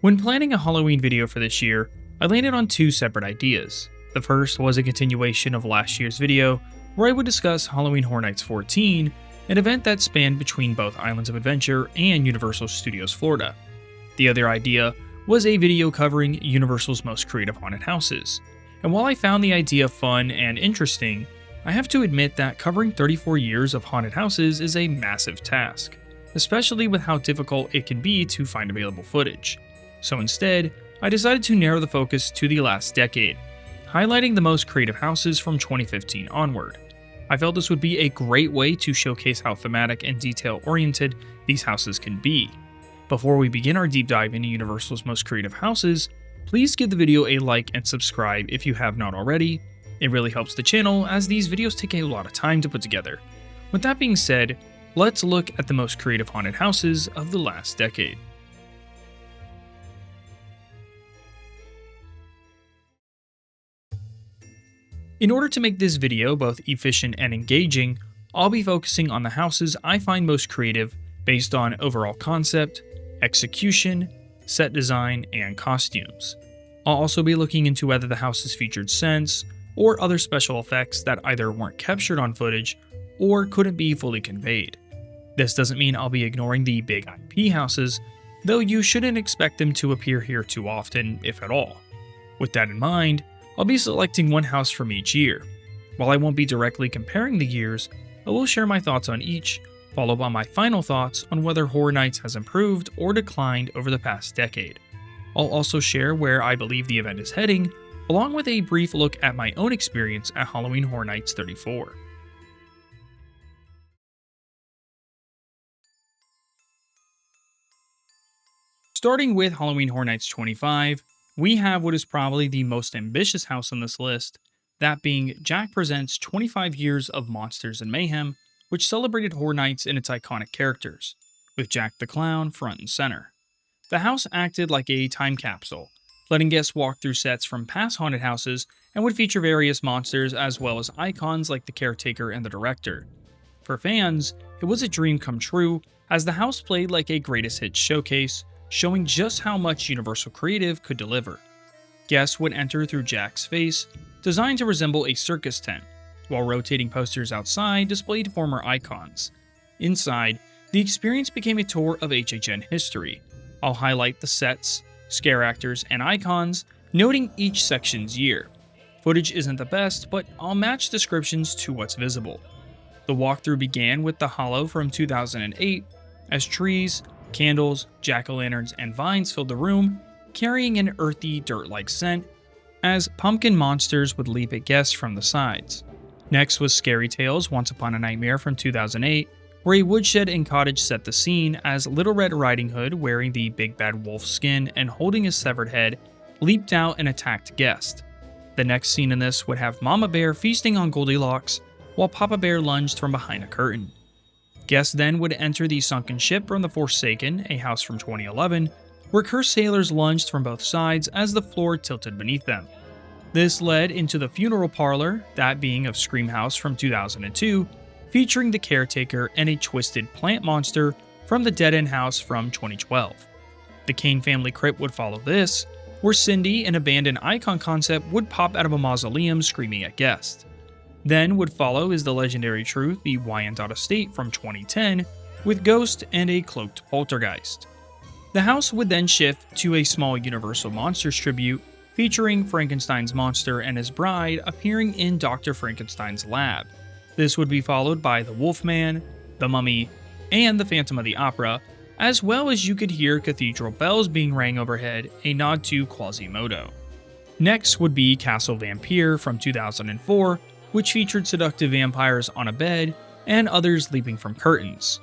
When planning a Halloween video for this year, I landed on two separate ideas. The first was a continuation of last year's video, where I would discuss Halloween Horror Nights 14, an event that spanned between both Islands of Adventure and Universal Studios Florida. The other idea was a video covering Universal's most creative haunted houses. And while I found the idea fun and interesting, I have to admit that covering 34 years of haunted houses is a massive task, especially with how difficult it can be to find available footage. So instead, I decided to narrow the focus to the last decade, highlighting the most creative houses from 2015 onward. I felt this would be a great way to showcase how thematic and detail-oriented these houses can be. Before we begin our deep dive into Universal's most creative houses, please give the video a like and subscribe if you have not already. It really helps the channel, as these videos take a lot of time to put together. With that being said, let's look at the most creative haunted houses of the last decade. In order to make this video both efficient and engaging, I'll be focusing on the houses I find most creative based on overall concept, execution, set design, and costumes. I'll also be looking into whether the houses featured scents or other special effects that either weren't captured on footage or couldn't be fully conveyed. This doesn't mean I'll be ignoring the big IP houses, though you shouldn't expect them to appear here too often, if at all. With that in mind, I'll be selecting one house from each year. While I won't be directly comparing the years, I will share my thoughts on each, followed by my final thoughts on whether Horror Nights has improved or declined over the past decade. I'll also share where I believe the event is heading, along with a brief look at my own experience at Halloween Horror Nights 34. Starting with Halloween Horror Nights 25, we have what is probably the most ambitious house on this list, that being Jack Presents 25 Years of Monsters Mayhem, which celebrated Horror Nights and its iconic characters, with Jack the Clown front and center. The house acted like a time capsule, letting guests walk through sets from past haunted houses and would feature various monsters as well as icons like the caretaker and the director. For fans, it was a dream come true, as the house played like a greatest hits showcase, showing just how much Universal Creative could deliver. Guests would enter through Jack's face, designed to resemble a circus tent, while rotating posters outside displayed former icons. Inside, the experience became a tour of HHN history. I'll highlight the sets, scare actors, and icons, noting each section's year. Footage isn't the best, but I'll match descriptions to what's visible. The walkthrough began with the Hollow from 2008, as trees, candles, jack-o'-lanterns, and vines filled the room, carrying an earthy, dirt-like scent, as pumpkin monsters would leap at guests from the sides. Next was Scary Tales Once Upon a Nightmare from 2008, where a woodshed and cottage set the scene as Little Red Riding Hood, wearing the big bad wolf skin and holding his severed head, leaped out and attacked guests. The next scene in this would have Mama Bear feasting on Goldilocks, while Papa Bear lunged from behind a curtain. Guests then would enter the sunken ship from The Forsaken, a house from 2011, where cursed sailors lunged from both sides as the floor tilted beneath them. This led into the funeral parlor, that being of Scream House from 2002, featuring the caretaker and a twisted plant monster from the Dead End House from 2012. The Kane family crypt would follow this, where Cindy, an abandoned icon concept, would pop out of a mausoleum screaming at guests. Then would follow is the legendary truth, the Wyandotte Estate from 2010, with Ghost and a cloaked poltergeist. The house would then shift to a small Universal Monsters tribute, featuring Frankenstein's monster and his bride appearing in Dr. Frankenstein's lab. This would be followed by the Wolfman, the Mummy, and the Phantom of the Opera, as well as you could hear cathedral bells being rang overhead, a nod to Quasimodo. Next would be Castle Vampire from 2004, which featured seductive vampires on a bed and others leaping from curtains.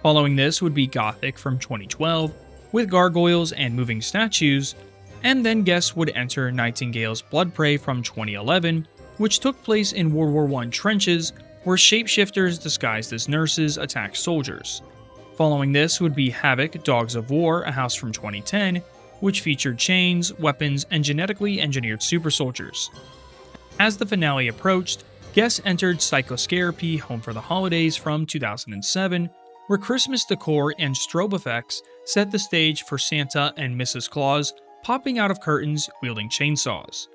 Following this would be Gothic from 2012, with gargoyles and moving statues, and then guests would enter Nightingales Blood Pit from 2011, which took place in World War I trenches, where shapeshifters disguised as nurses attacked soldiers. Following this would be Havoc Dogs of War, a house from 2010, which featured chains, weapons, and genetically engineered super soldiers. As the finale approached, guests entered Psychoscarapy Home for the Holidays from 2007, where Christmas decor and strobe effects set the stage for Santa and Mrs. Claus popping out of curtains wielding chainsaws.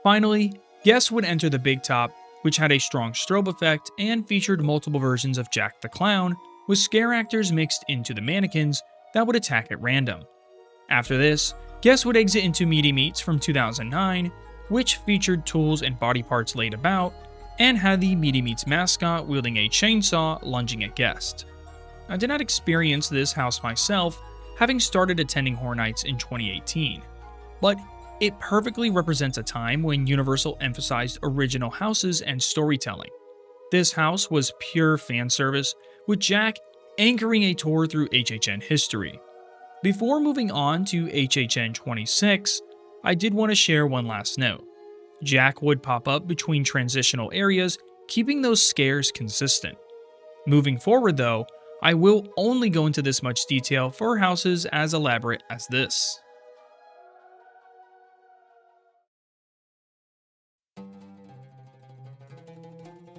Finally, guests would enter the big top, which had a strong strobe effect and featured multiple versions of Jack the Clown, with scare actors mixed into the mannequins that would attack at random. After this, guests would exit into Meaty Meats from 2009, which featured tools and body parts laid about, and had the Meaty Meats mascot wielding a chainsaw lunging at guests. I did not experience this house myself, having started attending Horror Nights in 2018, but it perfectly represents a time when Universal emphasized original houses and storytelling. This house was pure fan service, with Jack anchoring a tour through HHN history. Before moving on to HHN 26, I did want to share one last note. Jack would pop up between transitional areas, keeping those scares consistent. Moving forward though, I will only go into this much detail for houses as elaborate as this.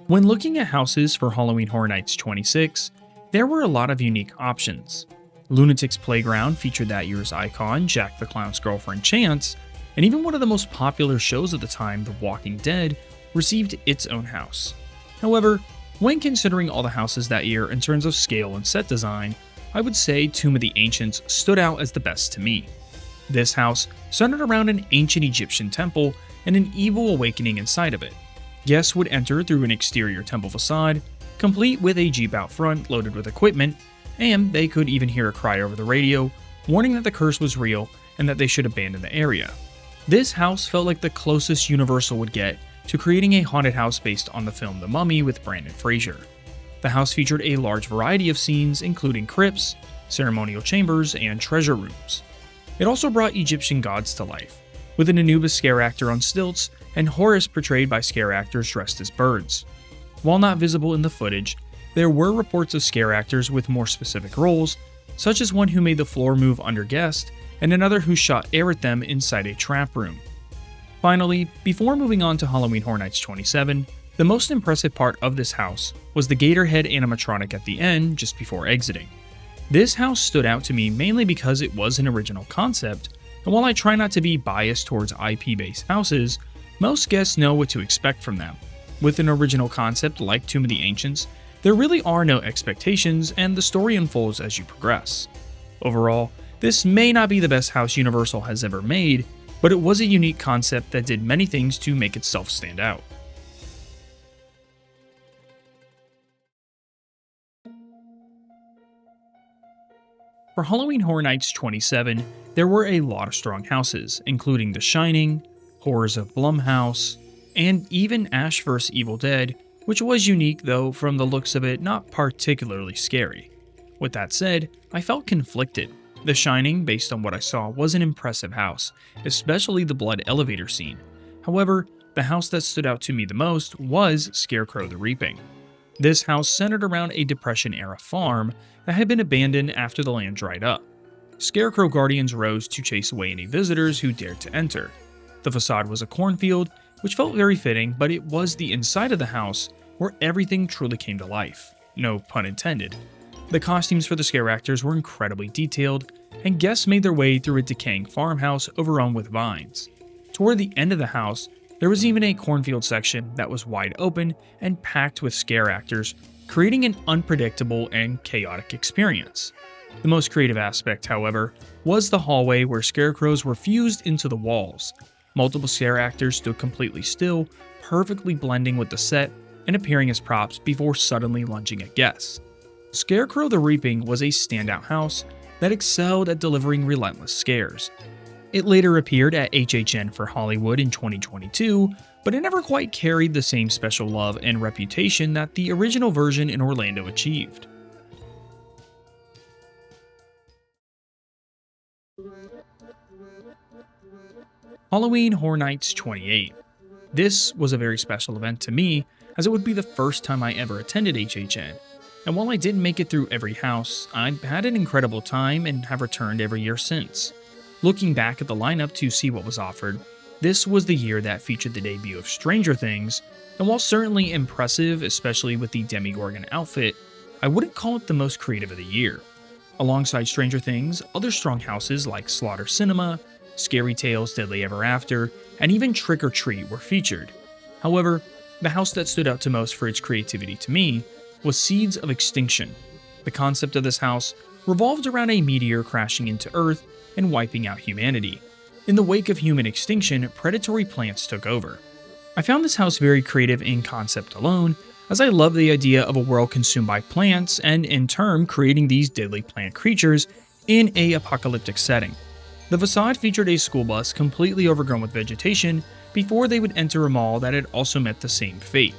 When looking at houses for Halloween Horror Nights 26, there were a lot of unique options. Lunatic's Playground featured that year's icon, Jack the Clown's girlfriend Chance, and even one of the most popular shows of the time, The Walking Dead, received its own house. However, when considering all the houses that year in terms of scale and set design, I would say Tomb of the Ancients stood out as the best to me. This house centered around an ancient Egyptian temple and an evil awakening inside of it. Guests would enter through an exterior temple facade, complete with a Jeep out front loaded with equipment, and they could even hear a cry over the radio, warning that the curse was real and that they should abandon the area. This house felt like the closest Universal would get to creating a haunted house based on the film The Mummy with Brendan Fraser. The house featured a large variety of scenes, including crypts, ceremonial chambers, and treasure rooms. It also brought Egyptian gods to life, with an Anubis scare actor on stilts and Horus portrayed by scare actors dressed as birds. While not visible in the footage, there were reports of scare actors with more specific roles, such as one who made the floor move under guests and another who shot air at them inside a trap room. Finally, before moving on to Halloween Horror Nights 27, the most impressive part of this house was the gator head animatronic at the end just before exiting. This house stood out to me mainly because it was an original concept, and while I try not to be biased towards IP-based houses, most guests know what to expect from them. With an original concept like Tomb of the Ancients, there really are no expectations and the story unfolds as you progress. Overall, this may not be the best house Universal has ever made, but it was a unique concept that did many things to make itself stand out. For Halloween Horror Nights 27, there were a lot of strong houses, including The Shining, Horrors of Blumhouse, and even Ash vs. Evil Dead, which was unique though from the looks of it not particularly scary. With that said, I felt conflicted. The Shining, based on what I saw, was an impressive house, especially the blood elevator scene. However, the house that stood out to me the most was Scarecrow the Reaping. This house centered around a Depression-era farm that had been abandoned after the land dried up. Scarecrow guardians rose to chase away any visitors who dared to enter. The facade was a cornfield, which felt very fitting, but it was the inside of the house where everything truly came to life. No pun intended. The costumes for the scare actors were incredibly detailed, and guests made their way through a decaying farmhouse overrun with vines. Toward the end of the house, there was even a cornfield section that was wide open and packed with scare actors, creating an unpredictable and chaotic experience. The most creative aspect, however, was the hallway where scarecrows were fused into the walls. Multiple scare actors stood completely still, perfectly blending with the set and appearing as props before suddenly lunging at guests. Scarecrow the Reaping was a standout house that excelled at delivering relentless scares. It later appeared at HHN for Hollywood in 2022, but it never quite carried the same special love and reputation that the original version in Orlando achieved. Halloween Horror Nights 28. This was a very special event to me, as it would be the first time I ever attended HHN, and while I didn't make it through every house, I had an incredible time and have returned every year since. Looking back at the lineup to see what was offered, this was the year that featured the debut of Stranger Things, and while certainly impressive, especially with the Demogorgon outfit, I wouldn't call it the most creative of the year. Alongside Stranger Things, other strong houses like Slaughter Cinema, Scary Tales Deadly Ever After, and even Trick or Treat were featured. However, the house that stood out to most for its creativity to me was Seeds of Extinction. The concept of this house revolved around a meteor crashing into Earth and wiping out humanity. In the wake of human extinction, predatory plants took over. I found this house very creative in concept alone, as I love the idea of a world consumed by plants and in turn creating these deadly plant creatures in a apocalyptic setting. The facade featured a school bus completely overgrown with vegetation before they would enter a mall that had also met the same fate.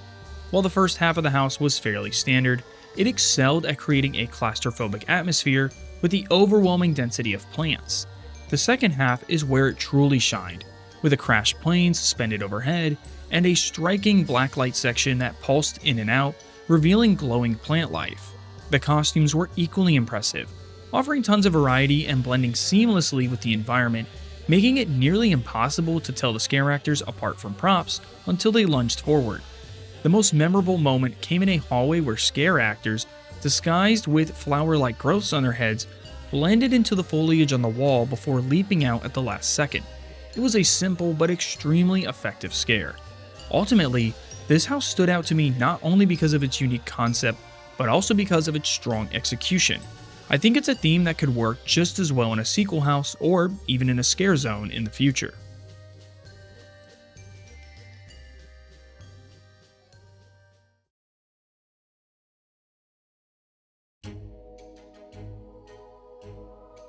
While the first half of the house was fairly standard, it excelled at creating a claustrophobic atmosphere with the overwhelming density of plants. The second half is where it truly shined, with a crashed plane suspended overhead and a striking blacklight section that pulsed in and out, revealing glowing plant life. The costumes were equally impressive, offering tons of variety and blending seamlessly with the environment, making it nearly impossible to tell the scare actors apart from props until they lunged forward. The most memorable moment came in a hallway where scare actors, disguised with flower-like growths on their heads, blended into the foliage on the wall before leaping out at the last second. It was a simple but extremely effective scare. Ultimately, this house stood out to me not only because of its unique concept, but also because of its strong execution. I think it's a theme that could work just as well in a sequel house or even in a scare zone in the future.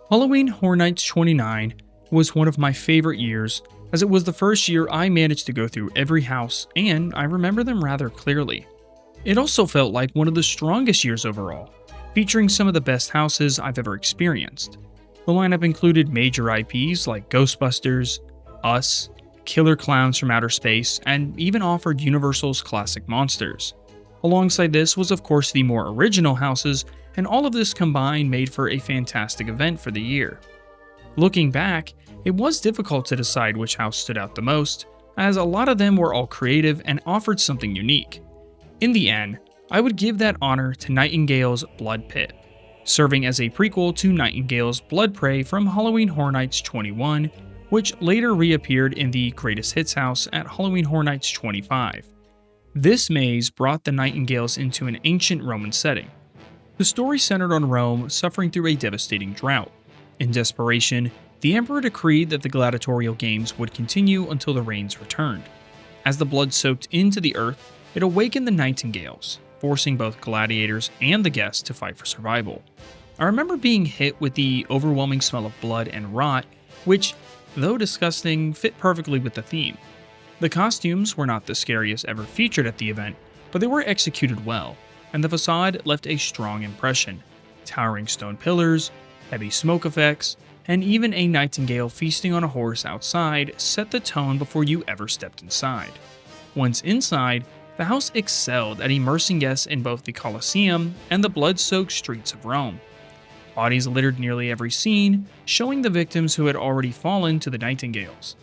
Halloween Horror Nights 29 was one of my favorite years, as it was the first year I managed to go through every house, and I remember them rather clearly. It also felt like one of the strongest years overall, featuring some of the best houses I've ever experienced. The lineup included major IPs like Ghostbusters, Us, Killer Clowns from Outer Space, and even offered Universal's classic monsters. Alongside this was of course the more original houses, and all of this combined made for a fantastic event for the year. Looking back, it was difficult to decide which house stood out the most, as a lot of them were all creative and offered something unique. In the end, I would give that honor to Nightingales Blood Pit, serving as a prequel to Nightingales Blood Prey from Halloween Horror Nights 21, which later reappeared in the Greatest Hits house at Halloween Horror Nights 25. This maze brought the Nightingales into an ancient Roman setting. The story centered on Rome suffering through a devastating drought. In desperation, the emperor decreed that the gladiatorial games would continue until the rains returned. As the blood soaked into the earth, it awakened the Nightingales, forcing both gladiators and the guests to fight for survival. I remember being hit with the overwhelming smell of blood and rot, which, though disgusting, fit perfectly with the theme. The costumes were not the scariest ever featured at the event, but they were executed well, and the facade left a strong impression. Towering stone pillars, heavy smoke effects, and even a nightingale feasting on a horse outside set the tone before you ever stepped inside. Once inside, the house excelled at immersing guests in both the Colosseum and the blood-soaked streets of Rome. Bodies littered nearly every scene, showing the victims who had already fallen to the Nightingales.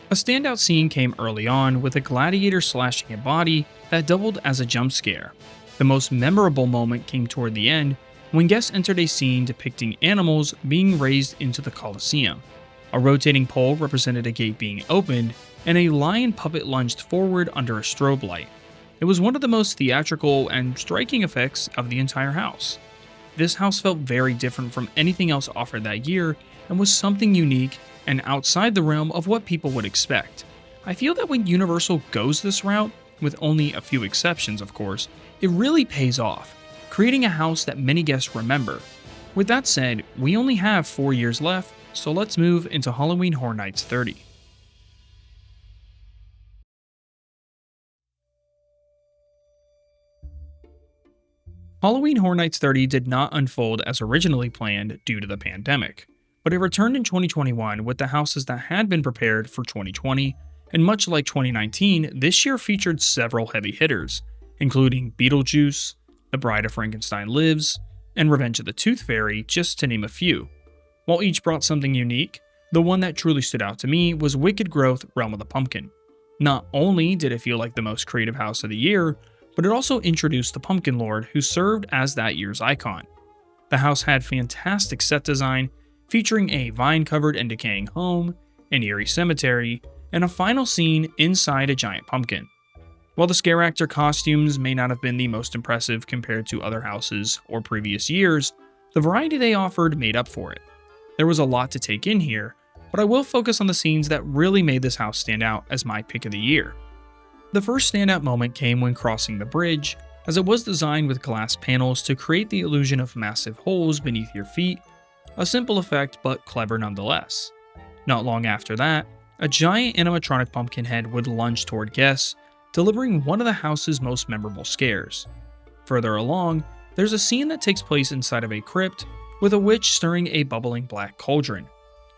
A standout scene came early on with a gladiator slashing a body that doubled as a jump scare. The most memorable moment came toward the end, when guests entered a scene depicting animals being raised into the Colosseum. A rotating pole represented a gate being opened, and a lion puppet lunged forward under a strobe light. It was one of the most theatrical and striking effects of the entire house. This house felt very different from anything else offered that year, and was something unique and outside the realm of what people would expect. I feel that when Universal goes this route, with only a few exceptions of course, it really pays off, creating a house that many guests remember. With that said, we only have 4 years left, so let's move into Halloween Horror Nights 30. Halloween Horror Nights 30 did not unfold as originally planned due to the pandemic, but it returned in 2021 with the houses that had been prepared for 2020, and much like 2019, this year featured several heavy hitters, including Beetlejuice, The Bride of Frankenstein Lives, and Revenge of the Tooth Fairy, just to name a few. While each brought something unique, the one that truly stood out to me was Wicked Growth Realm of the Pumpkin. Not only did it feel like the most creative house of the year, but it also introduced the Pumpkin Lord, who served as that year's icon. The house had fantastic set design, featuring a vine-covered and decaying home, an eerie cemetery, and a final scene inside a giant pumpkin. While the scare actor costumes may not have been the most impressive compared to other houses or previous years, the variety they offered made up for it. There was a lot to take in here, but I will focus on the scenes that really made this house stand out as my pick of the year. The first standout moment came when crossing the bridge, as it was designed with glass panels to create the illusion of massive holes beneath your feet, a simple effect but clever nonetheless. Not long after that, a giant animatronic pumpkin head would lunge toward guests, delivering one of the house's most memorable scares. Further along, there's a scene that takes place inside of a crypt, with a witch stirring a bubbling black cauldron.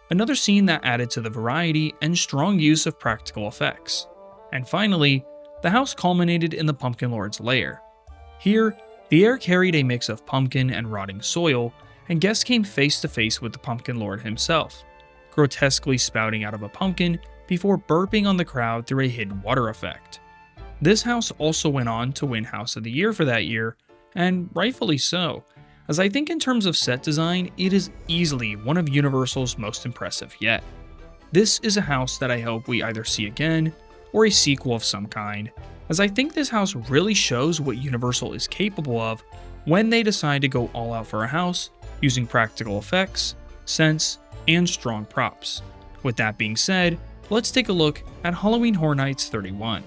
Another scene that added to the variety and strong use of practical effects. And finally, the house culminated in the Pumpkin Lord's lair. Here, the air carried a mix of pumpkin and rotting soil, and guests came face to face with the Pumpkin Lord himself, grotesquely spouting out of a pumpkin before burping on the crowd through a hidden water effect. This house also went on to win House of the Year for that year, and rightfully so, as I think in terms of set design, it is easily one of Universal's most impressive yet. This is a house that I hope we either see again, or a sequel of some kind, as I think this house really shows what Universal is capable of when they decide to go all out for a house, using practical effects, sense, and strong props. With that being said, let's take a look at Halloween Horror Nights 31.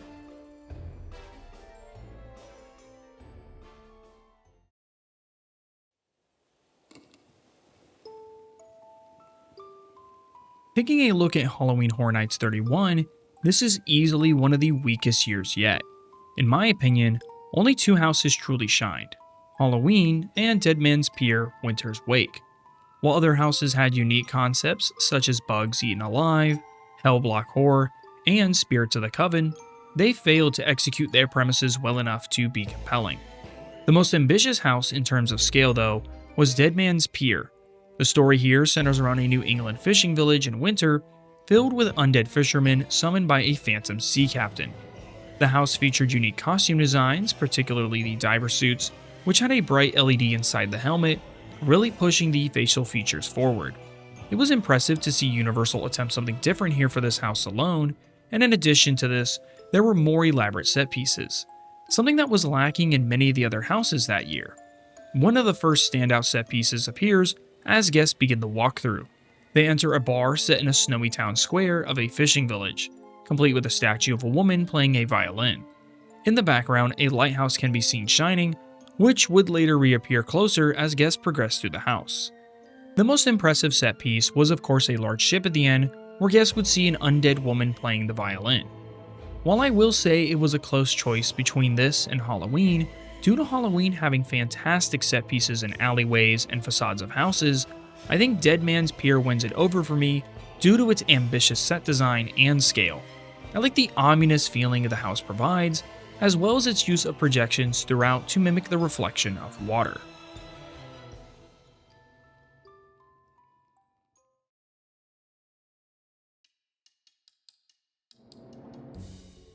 Taking a look at Halloween Horror Nights 31, this is easily one of the weakest years yet. In my opinion, only two houses truly shined: Halloween and Dead Man's Pier Winter's Wake. While other houses had unique concepts such as Bugs Eaten Alive, Hellblock Horror, and Spirits of the Coven, they failed to execute their premises well enough to be compelling. The most ambitious house in terms of scale, though, was Dead Man's Pier. The story here centers around a New England fishing village in winter, filled with undead fishermen summoned by a phantom sea captain. The house featured unique costume designs, particularly the diver suits, which had a bright LED inside the helmet, really pushing the facial features forward. It was impressive to see Universal attempt something different here for this house alone, and in addition to this, there were more elaborate set pieces, something that was lacking in many of the other houses that year. One of the first standout set pieces appears as guests begin the walkthrough. They enter a bar set in a snowy town square of a fishing village, complete with a statue of a woman playing a violin. In the background, a lighthouse can be seen shining, which would later reappear closer as guests progress through the house. The most impressive set piece was of course a large ship at the end, where guests would see an undead woman playing the violin. While I will say it was a close choice between this and Halloween, due to Halloween having fantastic set pieces in alleyways and facades of houses, I think Dead Man's Pier wins it over for me due to its ambitious set design and scale. I like the ominous feeling the house provides, as well as its use of projections throughout to mimic the reflection of water.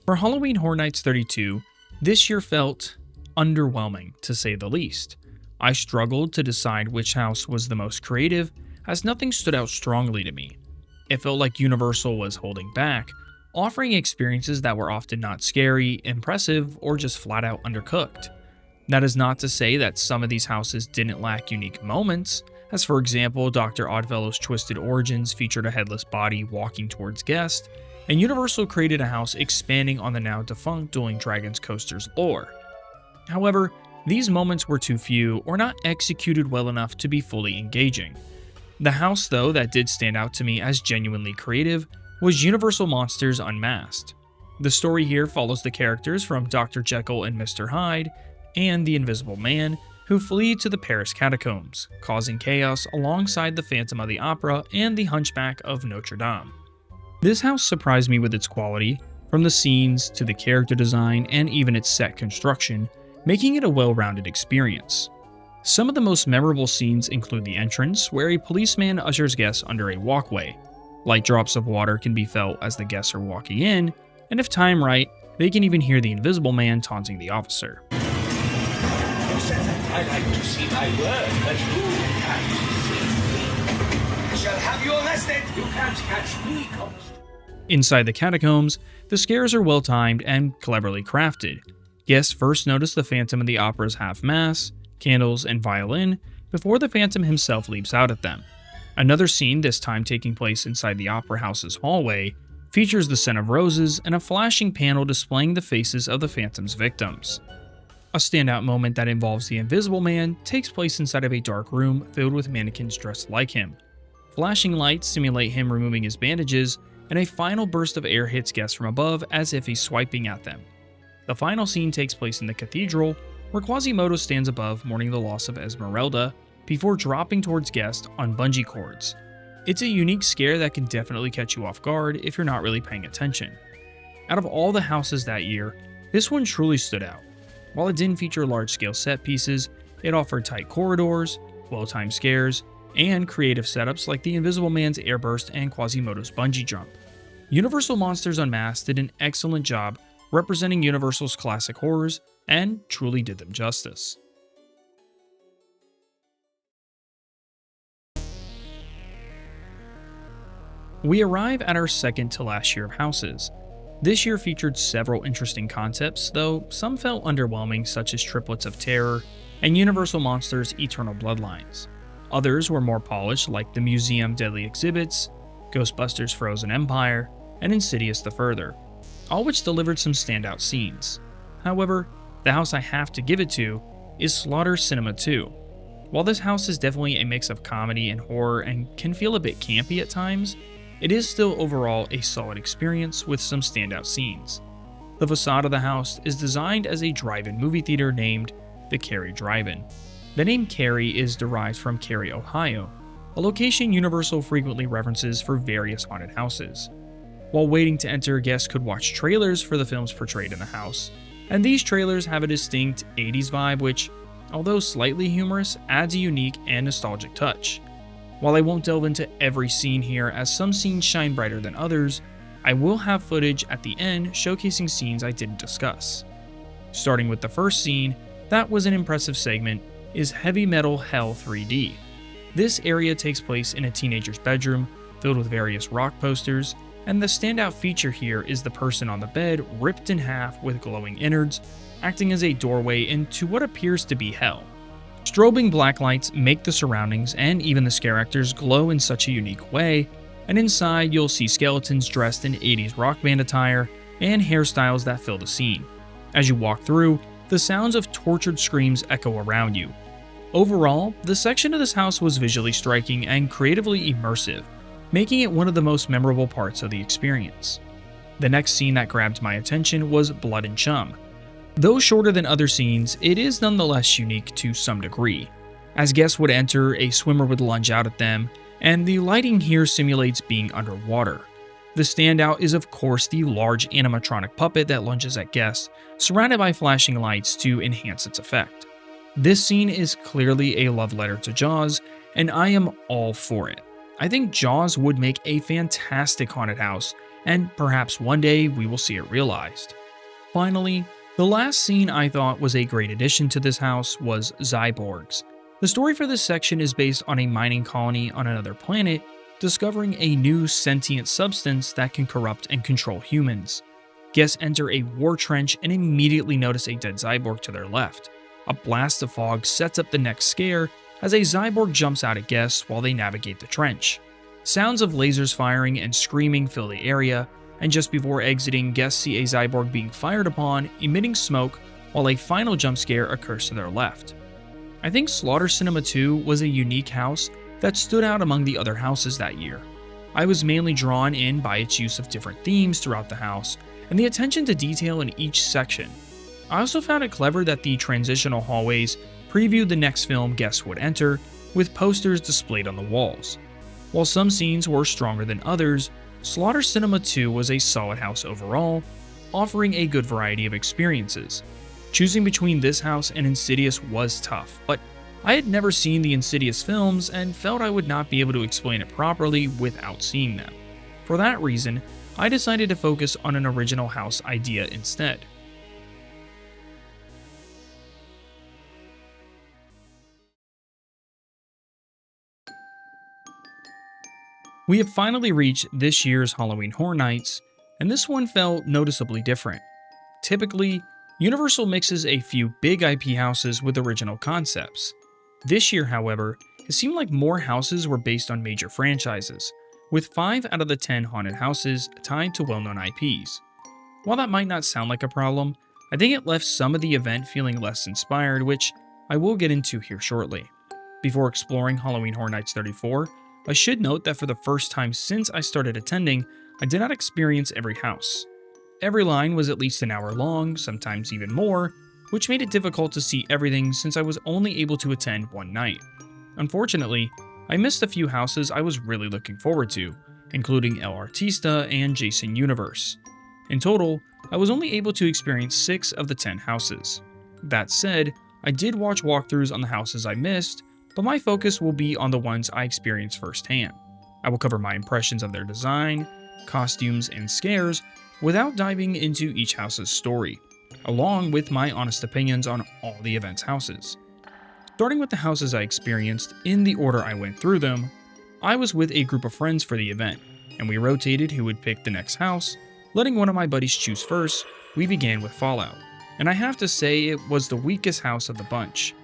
For Halloween Horror Nights 32, this year felt underwhelming, to say the least. I struggled to decide which house was the most creative, as nothing stood out strongly to me. It felt like Universal was holding back, offering experiences that were often not scary, impressive, or just flat out undercooked. That is not to say that some of these houses didn't lack unique moments, as for example, Dr. Oddfellow's Twisted Origins featured a headless body walking towards guests, and Universal created a house expanding on the now defunct Dueling Dragons coaster's lore. However, these moments were too few or not executed well enough to be fully engaging. The house, though, that did stand out to me as genuinely creative was Universal Monsters Unmasked. The story here follows the characters from Dr. Jekyll and Mr. Hyde and the Invisible Man, who flee to the Paris catacombs, causing chaos alongside the Phantom of the Opera and the Hunchback of Notre Dame. This house surprised me with its quality, from the scenes to the character design and even its set construction, making it a well-rounded experience. Some of the most memorable scenes include the entrance, where a policeman ushers guests under a walkway. Light drops of water can be felt as the guests are walking in, and if timed right, they can even hear the Invisible Man taunting the officer. I like to see my work, but you can't see me. Shall have you arrested. You can't catch me, Ghost. Inside the catacombs, the scares are well timed and cleverly crafted. Guests first notice the Phantom in the opera's half-mass, candles, and violin before the Phantom himself leaps out at them. Another scene, this time taking place inside the opera house's hallway, features the scent of roses and a flashing panel displaying the faces of the Phantom's victims. A standout moment that involves the Invisible Man takes place inside of a dark room filled with mannequins dressed like him. Flashing lights simulate him removing his bandages, and a final burst of air hits guests from above as if he's swiping at them. The final scene takes place in the cathedral, where Quasimodo stands above mourning the loss of Esmeralda before dropping towards guests on bungee cords. It's a unique scare that can definitely catch you off guard if you're not really paying attention. Out of all the houses that year, this one truly stood out. While it didn't feature large-scale set pieces, it offered tight corridors, well-timed scares, and creative setups like the Invisible Man's airburst and Quasimodo's bungee jump. Universal Monsters Unmasked did an excellent job representing Universal's classic horrors and truly did them justice. We arrive at our second to last year of houses. This year featured several interesting concepts, though some felt underwhelming, such as Triplets of Terror and Universal Monsters Eternal Bloodlines. Others were more polished, like the Museum Deadly Exhibits, Ghostbusters Frozen Empire, and Insidious the Further, all which delivered some standout scenes. However, the house I have to give it to is Slaughter Cinema 2. While this house is definitely a mix of comedy and horror and can feel a bit campy at times, it is still overall a solid experience with some standout scenes. The facade of the house is designed as a drive-in movie theater named the Cary Drive-In. The name Cary is derived from Cary, Ohio, a location Universal frequently references for various haunted houses. While waiting to enter, guests could watch trailers for the films portrayed in the house, and these trailers have a distinct 80s vibe which, although slightly humorous, adds a unique and nostalgic touch. While I won't delve into every scene here as some scenes shine brighter than others, I will have footage at the end showcasing scenes I didn't discuss. Starting with the first scene, that was an impressive segment, is Heavy Metal Hell 3D. This area takes place in a teenager's bedroom, filled with various rock posters, and the standout feature here is the person on the bed ripped in half with glowing innards, acting as a doorway into what appears to be hell. Strobing black lights make the surroundings and even the scare actors glow in such a unique way, and inside you'll see skeletons dressed in 80s rock band attire and hairstyles that fill the scene. As you walk through, the sounds of tortured screams echo around you. Overall, the section of this house was visually striking and creatively immersive, making it one of the most memorable parts of the experience. The next scene that grabbed my attention was Blood and Chum. Though shorter than other scenes, it is nonetheless unique to some degree. As guests would enter, a swimmer would lunge out at them, and the lighting here simulates being underwater. The standout is of course the large animatronic puppet that lunges at guests, surrounded by flashing lights to enhance its effect. This scene is clearly a love letter to Jaws, and I am all for it. I think Jaws would make a fantastic haunted house, and perhaps one day we will see it realized. Finally, the last scene I thought was a great addition to this house was Zyborgs. The story for this section is based on a mining colony on another planet, discovering a new sentient substance that can corrupt and control humans. Guests enter a war trench and immediately notice a dead Zyborg to their left. A blast of fog sets up the next scare as a Zyborg jumps out at guests while they navigate the trench. Sounds of lasers firing and screaming fill the area, and just before exiting, guests see a Zyborg being fired upon, emitting smoke, while a final jump scare occurs to their left. I think Slaughter Cinema 2 was a unique house that stood out among the other houses that year. I was mainly drawn in by its use of different themes throughout the house, and the attention to detail in each section. I also found it clever that the transitional hallways previewed the next film guests would enter, with posters displayed on the walls. While some scenes were stronger than others, Slaughter Cinema 2 was a solid house overall, offering a good variety of experiences. Choosing between this house and Insidious was tough, but I had never seen the Insidious films and felt I would not be able to explain it properly without seeing them. For that reason, I decided to focus on an original house idea instead. We have finally reached this year's Halloween Horror Nights, and this one felt noticeably different. Typically, Universal mixes a few big IP houses with original concepts. This year, however, it seemed like more houses were based on major franchises, with 5 out of the 10 haunted houses tied to well-known IPs. While that might not sound like a problem, I think it left some of the event feeling less inspired, which I will get into here shortly. Before exploring Halloween Horror Nights 34, I should note that for the first time since I started attending, I did not experience every house. Every line was at least an hour long, sometimes even more, which made it difficult to see everything since I was only able to attend one night. Unfortunately, I missed a few houses I was really looking forward to, including El Artista and Jason Universe. In total, I was only able to experience 6 of the 10 houses. That said, I did watch walkthroughs on the houses I missed, but my focus will be on the ones I experienced firsthand. I will cover my impressions of their design, costumes, and scares without diving into each house's story, along with my honest opinions on all the event's houses. Starting with the houses I experienced in the order I went through them, I was with a group of friends for the event, and we rotated who would pick the next house, letting one of my buddies choose first. We began with Fallout, and I have to say it was the weakest house of the bunch.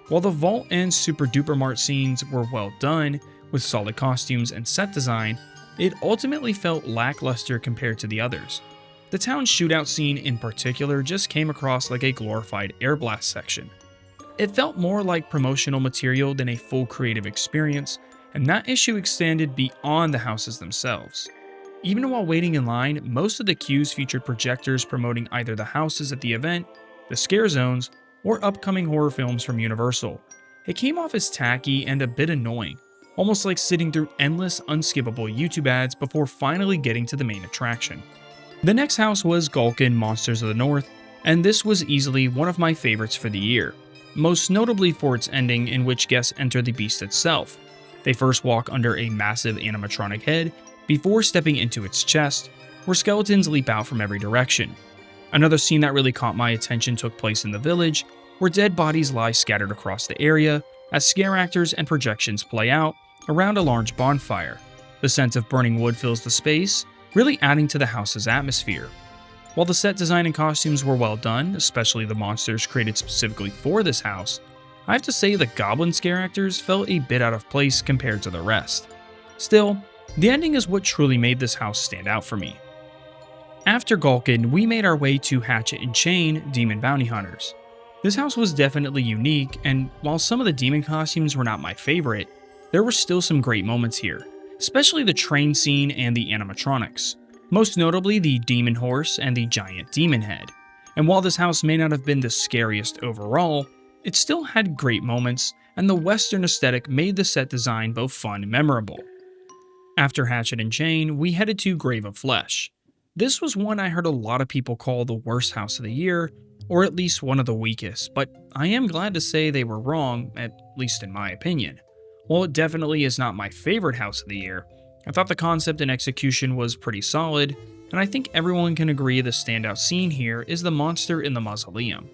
While the vault and super duper mart scenes were well done, with solid costumes and set design, it ultimately felt lackluster compared to the others. The town shootout scene in particular just came across like a glorified air blast section. It felt more like promotional material than a full creative experience, and that issue extended beyond the houses themselves. Even while waiting in line, most of the queues featured projectors promoting either the houses at the event, the scare zones, or upcoming horror films from Universal. It came off as tacky and a bit annoying, almost like sitting through endless, unskippable YouTube ads before finally getting to the main attraction. The next house was Gulkin Monsters of the North, and this was easily one of my favorites for the year, most notably for its ending in which guests enter the beast itself. They first walk under a massive animatronic head before stepping into its chest, where skeletons leap out from every direction. Another scene that really caught my attention took place in the village, where dead bodies lie scattered across the area as scare actors and projections play out around a large bonfire. The scent of burning wood fills the space, really adding to the house's atmosphere. While the set design and costumes were well done, especially the monsters created specifically for this house, I have to say the goblin scare actors felt a bit out of place compared to the rest. Still, the ending is what truly made this house stand out for me. After Gulkin, we made our way to Hatchet and Chain Demon Bounty Hunters. This house was definitely unique, and while some of the demon costumes were not my favorite, there were still some great moments here, especially the train scene and the animatronics, most notably the demon horse and the giant demon head. And while this house may not have been the scariest overall, it still had great moments, and the Western aesthetic made the set design both fun and memorable. After Hatchet and Chain, we headed to Grave of Flesh. This was one I heard a lot of people call the worst house of the year, or at least one of the weakest, but I am glad to say they were wrong, at least in my opinion. While it definitely is not my favorite house of the year, I thought the concept and execution was pretty solid, and I think everyone can agree the standout scene here is the monster in the mausoleum.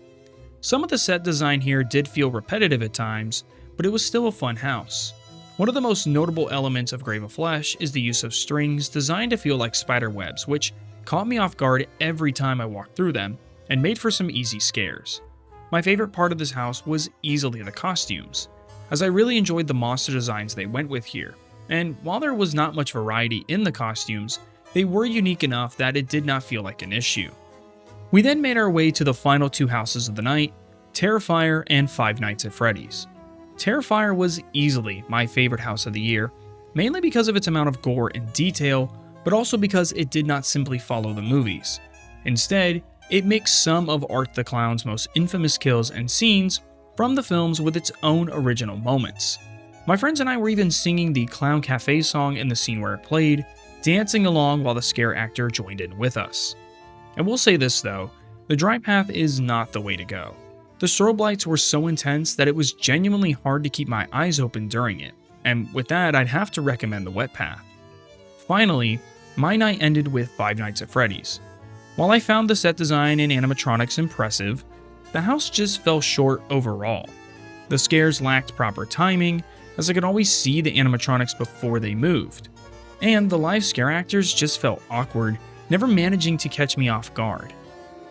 Some of the set design here did feel repetitive at times, but it was still a fun house. One of the most notable elements of Grave of Flesh is the use of strings designed to feel like spider webs, which caught me off guard every time I walked through them, and made for some easy scares. My favorite part of this house was easily the costumes, as I really enjoyed the monster designs they went with here, and while there was not much variety in the costumes, they were unique enough that it did not feel like an issue. We then made our way to the final 2 houses of the night, Terrifier and Five Nights at Freddy's. Terrifier was easily my favorite house of the year, mainly because of its amount of gore and detail, but also because it did not simply follow the movies. Instead, it mixed some of Art the Clown's most infamous kills and scenes from the films with its own original moments. My friends and I were even singing the Clown Cafe song in the scene where it played, dancing along while the scare actor joined in with us. I will say this though, the dry path is not the way to go. The strobe lights were so intense that it was genuinely hard to keep my eyes open during it, and with that I'd have to recommend the wet path. Finally, my night ended with Five Nights at Freddy's. While I found the set design and animatronics impressive, the house just fell short overall. The scares lacked proper timing, as I could always see the animatronics before they moved. And the live scare actors just felt awkward, never managing to catch me off guard.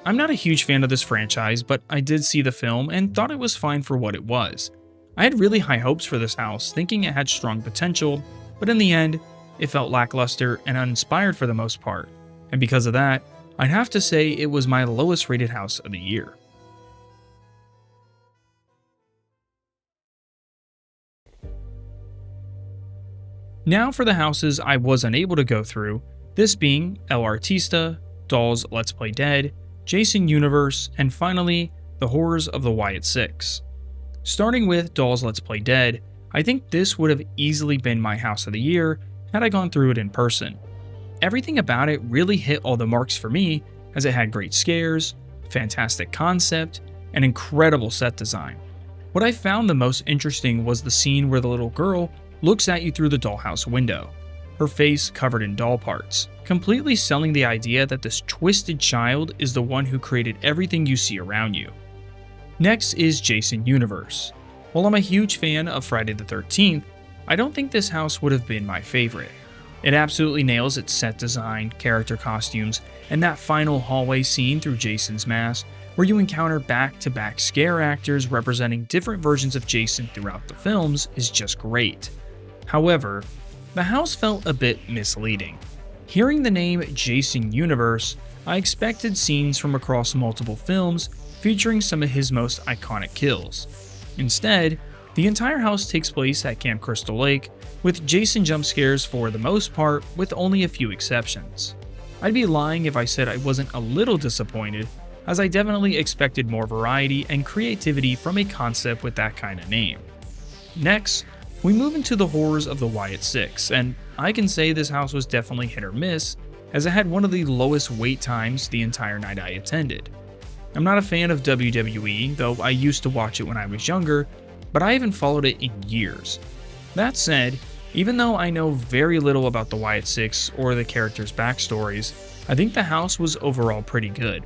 I'm not a huge fan of this franchise, but I did see the film and thought it was fine for what it was. I had really high hopes for this house, thinking it had strong potential, but in the end, it felt lackluster and uninspired for the most part, and because of that, I'd have to say it was my lowest rated house of the year. Now for the houses I was unable to go through, this being El Artista, Doll's Let's Play Dead, Jason Universe, and finally, The Horrors of the Wyatt Six. Starting with Doll's Let's Play Dead, I think this would have easily been my house of the year had I gone through it in person. Everything about it really hit all the marks for me, as it had great scares, fantastic concept, and incredible set design. What I found the most interesting was the scene where the little girl looks at you through the dollhouse window, her face covered in doll parts, completely selling the idea that this twisted child is the one who created everything you see around you. Next is Jason Universe. While I'm a huge fan of Friday the 13th, I don't think this house would have been my favorite. It absolutely nails its set design, character costumes, and that final hallway scene through Jason's mask, where you encounter back-to-back scare actors representing different versions of Jason throughout the films is just great. However, the house felt a bit misleading. Hearing the name Jason Universe, I expected scenes from across multiple films featuring some of his most iconic kills. Instead, the entire house takes place at Camp Crystal Lake, with Jason jump scares for the most part, with only a few exceptions. I'd be lying if I said I wasn't a little disappointed, as I definitely expected more variety and creativity from a concept with that kind of name. Next, we move into The Horrors of the Wyatt Six, and I can say this house was definitely hit or miss, as it had one of the lowest wait times the entire night I attended. I'm not a fan of WWE, though I used to watch it when I was younger, but I haven't followed it in years. That said, even though I know very little about the Wyatt Six or the characters' backstories, I think the house was overall pretty good.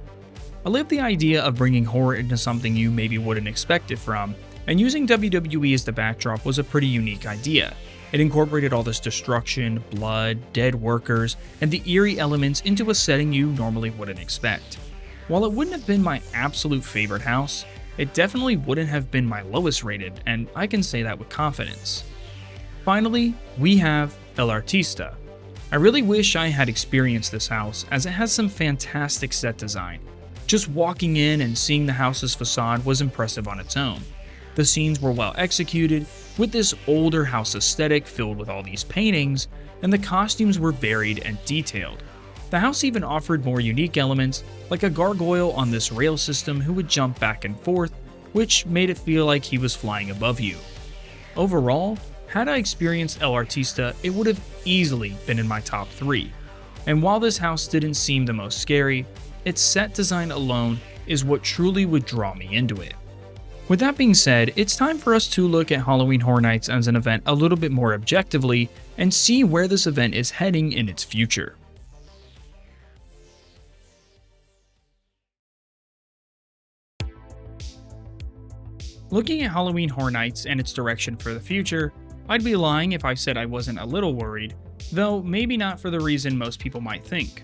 I love the idea of bringing horror into something you maybe wouldn't expect it from, and using WWE as the backdrop was a pretty unique idea. It incorporated all this destruction, blood, dead workers, and the eerie elements into a setting you normally wouldn't expect. While it wouldn't have been my absolute favorite house, it definitely wouldn't have been my lowest rated, and I can say that with confidence. Finally, we have El Artista. I really wish I had experienced this house, as it has some fantastic set design. Just walking in and seeing the house's facade was impressive on its own. The scenes were well executed, with this older house aesthetic filled with all these paintings, and the costumes were varied and detailed. The house even offered more unique elements, like a gargoyle on this rail system who would jump back and forth, which made it feel like he was flying above you. Overall, had I experienced El Artista, it would have easily been in my top 3. And while this house didn't seem the most scary, its set design alone is what truly would draw me into it. With that being said, it's time for us to look at Halloween Horror Nights as an event a little bit more objectively and see where this event is heading in its future. Looking at Halloween Horror Nights and its direction for the future, I'd be lying if I said I wasn't a little worried, though maybe not for the reason most people might think.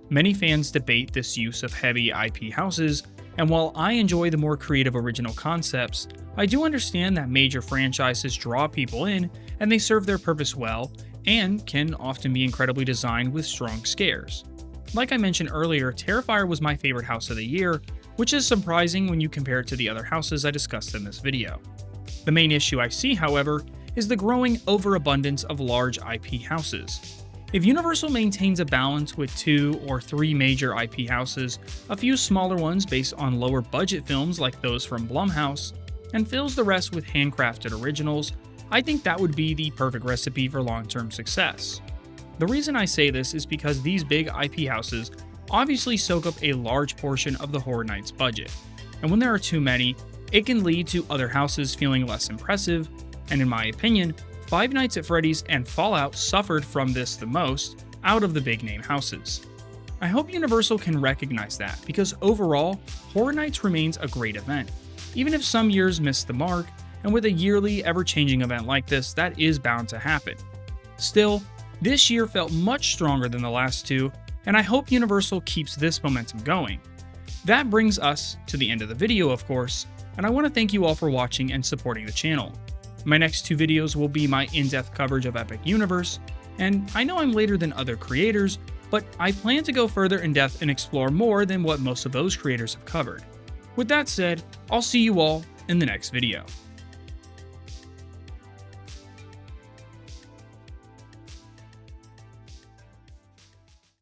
Many fans debate this use of heavy IP houses, and while I enjoy the more creative original concepts, I do understand that major franchises draw people in and they serve their purpose well, and can often be incredibly designed with strong scares. Like I mentioned earlier, Terrifier was my favorite house of the year, which is surprising when you compare it to the other houses I discussed in this video. The main issue I see, however, is the growing overabundance of large IP houses. If Universal maintains a balance with 2 or 3 major IP houses, a few smaller ones based on lower budget films like those from Blumhouse, and fills the rest with handcrafted originals, I think that would be the perfect recipe for long-term success. The reason I say this is because these big IP houses obviously soak up a large portion of the Horror Nights budget, and when there are too many, it can lead to other houses feeling less impressive, and in my opinion, Five Nights at Freddy's and Fallout suffered from this the most out of the big name houses. I hope Universal can recognize that, because overall, Horror Nights remains a great event, even if some years miss the mark, and with a yearly, ever-changing event like this, that is bound to happen. Still, This year felt much stronger than the last two, and I hope Universal keeps this momentum going. That brings us to the end of the video, of course, and I want to thank you all for watching and supporting the channel. My next two videos will be my in-depth coverage of Epic Universe, and I know I'm later than other creators, but I plan to go further in depth and explore more than what most of those creators have covered. With that said, I'll see you all in the next video.